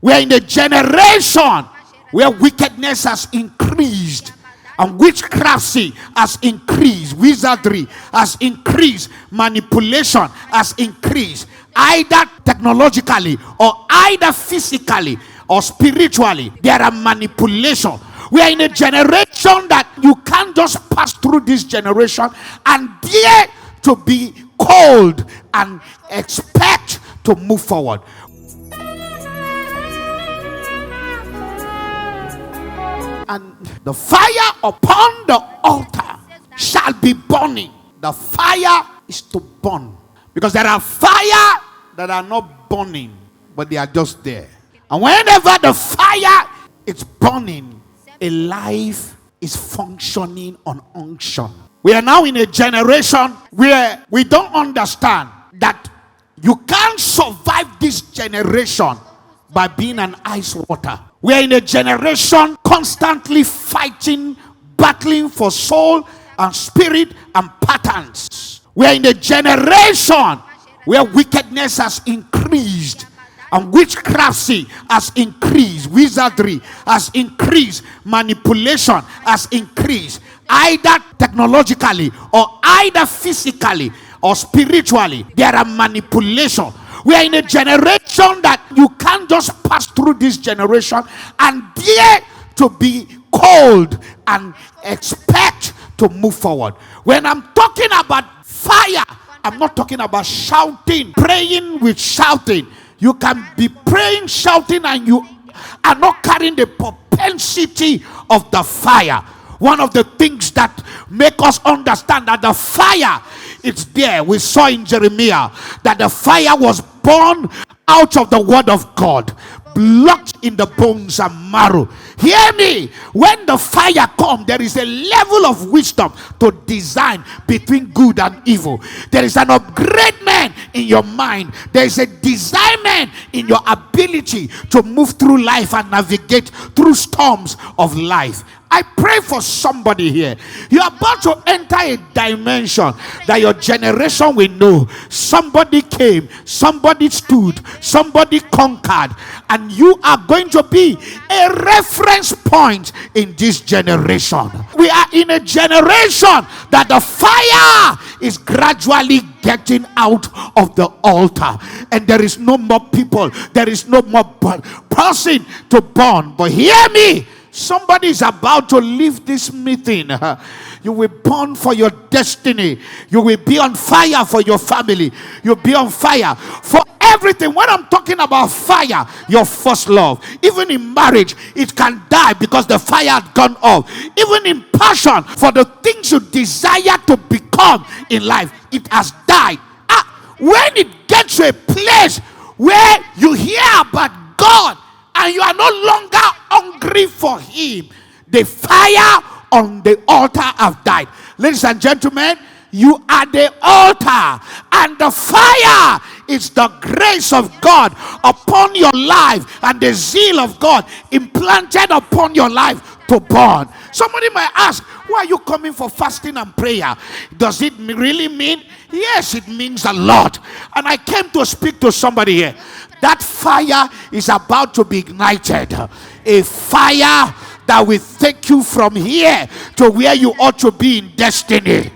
We are in a generation where wickedness has increased, and witchcraft has increased, wizardry has increased, manipulation has increased, either technologically or either physically or spiritually. There are manipulation. We are in a generation that you can't just pass through this generation and dare to be cold and expect to move forward. And the fire upon the altar shall be burning. The fire is to burn. Because there are fire that are not burning, but they are just there. And whenever the fire is burning, a life is functioning on unction. We are now in a generation where we don't understand that you can't survive this generation by being an ice water. We are in a generation constantly fighting, battling for soul and spirit and patterns. We are in a generation where wickedness has increased, and witchcraft has increased, wizardry has increased, manipulation has increased, either technologically or either physically or spiritually. There are manipulation. We are in a generation that you can't just pass through this generation and dare to be cold and expect to move forward. When I'm talking about fire, I'm not talking about shouting, praying with shouting. You can be praying, shouting, and you are not carrying the propensity of the fire. One of the things that make us understand that the fire is there. We saw in Jeremiah that the fire was born out of the word of God, blocked in the bones and marrow. Hear me. When the fire comes, there is a level of wisdom to design between good and evil. There is an upgradement in your mind. There is a designment in your ability to move through life and navigate through storms of life. I pray for somebody here. You're about to enter a dimension that your generation will know. Somebody came, somebody stood, somebody conquered, and you are going to be a reference point in this generation. We are in a generation that the fire is gradually getting out of the altar, and there is no more people, there is no more person to burn. But hear me. Somebody is about to leave this meeting. You will burn for your destiny. You will be on fire for your family. You'll be on fire for everything. When I'm talking about fire, your first love, even in marriage, it can die because the fire had gone off. Even in passion for the things you desire to become in life, it has died. When it gets to a place where you hear about God and you are no longer hungry for him, the fire on the altar have died. Ladies and gentlemen, you are the altar, and the fire is the grace of God upon your life and the zeal of God implanted upon your life to burn. Somebody might ask, why are you coming for fasting and prayer? Does it really mean? Yes, it means a lot. And I came to speak to somebody here. That fire is about to be ignited. A fire that will take you from here to where you ought to be in destiny.